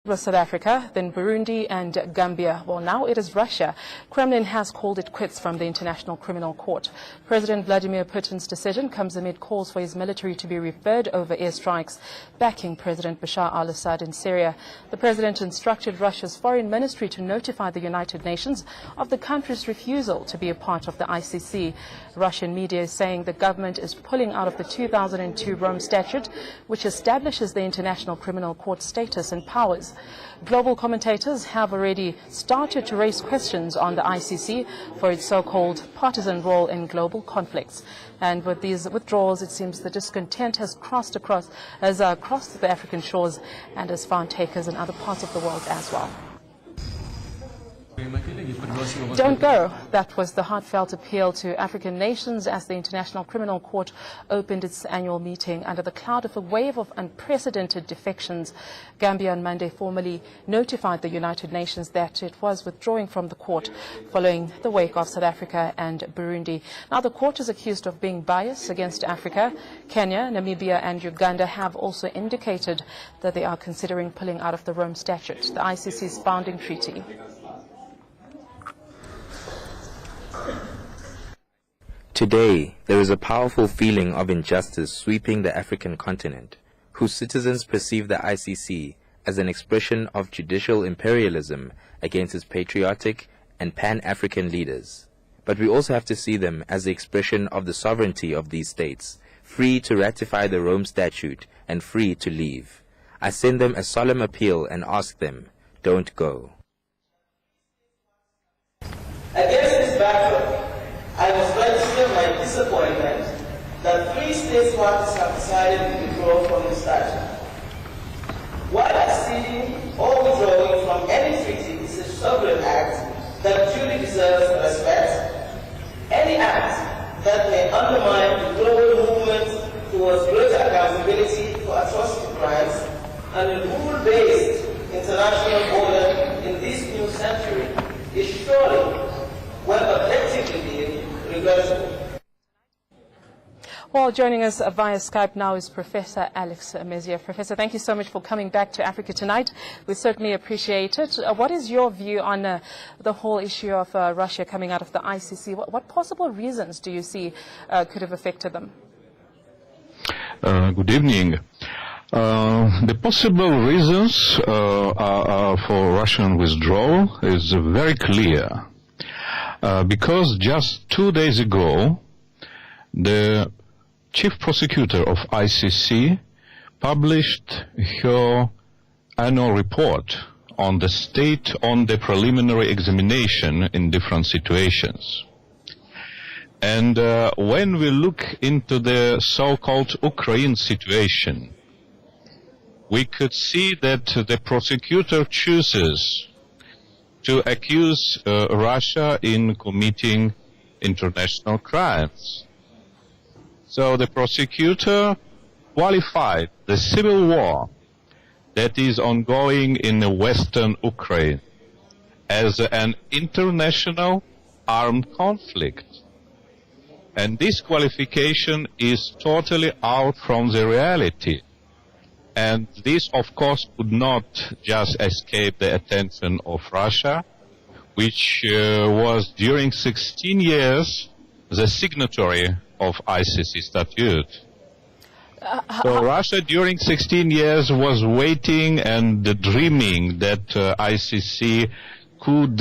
Was South Africa, then Burundi and Gambia. Well, now it is Russia. Kremlin has called it quits from the International Criminal Court. President Vladimir Putin's decision comes amid calls for his military to be referred over airstrikes backing President Bashar al-Assad in Syria. The president instructed Russia's foreign ministry to notify the United Nations of the country's refusal to be a part of the ICC. Russian media is saying the government is pulling out of the 2002 Rome Statute, which establishes the International Criminal Court status and powers. Global commentators have already started to raise questions on the ICC for its so-called partisan role in global conflicts. And with these withdrawals, it seems the discontent has crossed the African shores and has found takers in other parts of the world as well. Don't go. That was the heartfelt appeal to African nations as the International Criminal Court opened its annual meeting under the cloud of a wave of unprecedented defections. Gambia on Monday formally notified the United Nations that it was withdrawing from the court following the wake of South Africa and Burundi. Now the court is accused of being biased against Africa. Kenya, Namibia and Uganda have also indicated that they are considering pulling out of the Rome Statute, the ICC's founding treaty. Today, there is a powerful feeling of injustice sweeping the African continent, whose citizens perceive the ICC as an expression of judicial imperialism against its patriotic and pan-African leaders. But we also have to see them as the expression of the sovereignty of these states, free to ratify the Rome Statute and free to leave. I send them a solemn appeal and ask them, don't go. Against this backdrop, I must register my disappointment that 3 state parties have decided to withdraw from the statute. While acceding or withdrawing from any treaty is a sovereign act that duly deserves respect, any act that may undermine the global movement towards greater accountability for atrocity crimes and a rule-based international order in this new century is surely, when objectively viewed, regrettable. Well, joining us via Skype now is Professor Alex Meziev. Professor, thank you so much for coming back to Africa Tonight. We certainly appreciate it. What is your view on the whole issue of Russia coming out of the ICC? What possible reasons do you see could have affected them? Good evening. The possible reasons for Russian withdrawal is very clear. Because just 2 days ago, the chief prosecutor of ICC published her annual report on the state on the preliminary examination in different situations. And when we look into the so-called Ukraine situation, we could see that the prosecutor chooses to accuse Russia in committing international crimes. So the prosecutor qualified the civil war that is ongoing in the western Ukraine as an international armed conflict. And this qualification is totally out from the reality. And this, of course, could not just escape the attention of Russia, which was during 16 years the signatory of ICC statute. So Russia during 16 years was waiting and dreaming that ICC could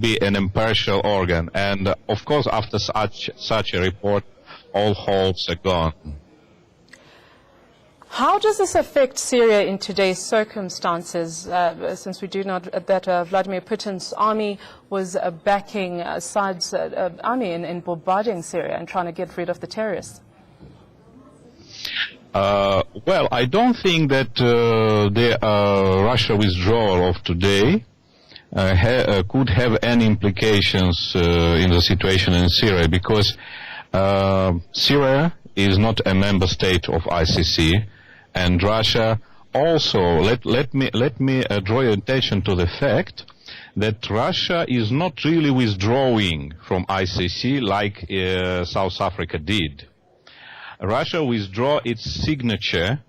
be an impartial organ. And of course, after such a report, all hopes are gone. How does this affect Syria in today's circumstances, since we do know that Vladimir Putin's army was backing Assad's army in bombarding Syria and trying to get rid of the terrorists? Well, I don't think that the Russia withdrawal of today could have any implications in the situation in Syria, because Syria is not a member state of ICC. And Russia also, let me draw your attention to the fact that Russia is not really withdrawing from ICC like South Africa did. Russia withdrew its signature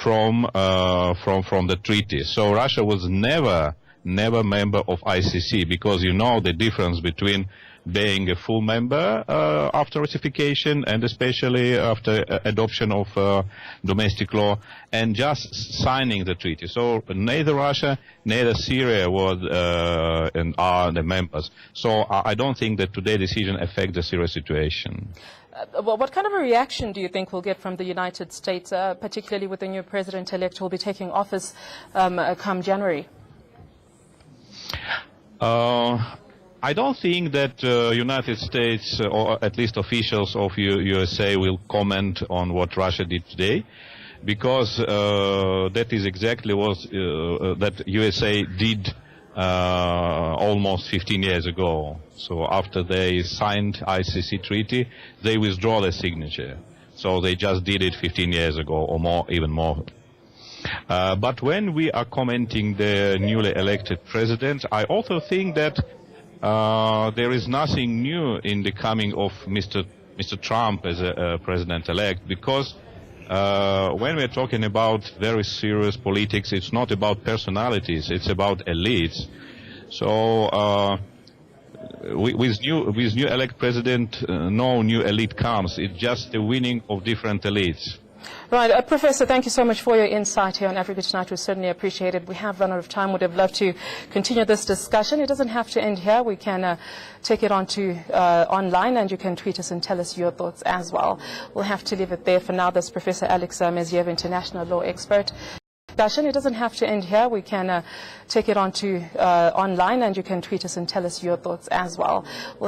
from the treaty. So Russia was never member of ICC, because you know the difference between being a full member after ratification, and especially after adoption of domestic law, and just signing the treaty. So neither Russia, neither Syria was and are the members. So I don't think that today's decision affects the Syria situation. Well, what kind of a reaction do you think we'll get from the United States, particularly with the new president-elect who will be taking office come January? I don't think that United States, or at least officials of USA, will comment on what Russia did today, because that is exactly what that USA did almost 15 years ago. So after they signed ICC treaty, they withdraw their signature. So they just did it 15 years ago, or more, even more. But when we are commenting the newly elected president, I also think that there is nothing new in the coming of Mr. Trump as a president-elect, because when we're talking about very serious politics, it's not about personalities, it's about elites. So with new elect president, no new elite comes. It's just the winning of different elites. Right. Professor, thank you so much for your insight here on Africa Tonight. We certainly appreciate it. We have run out of time. Would have loved to continue this discussion. It doesn't have to end here. We can take it on to online, and you can tweet us and tell us your thoughts as well. We'll have to leave it there for now. That's Professor Alex Meziev, international law expert. It doesn't have to end here. We can take it on to online, and you can tweet us and tell us your thoughts as well. We'll have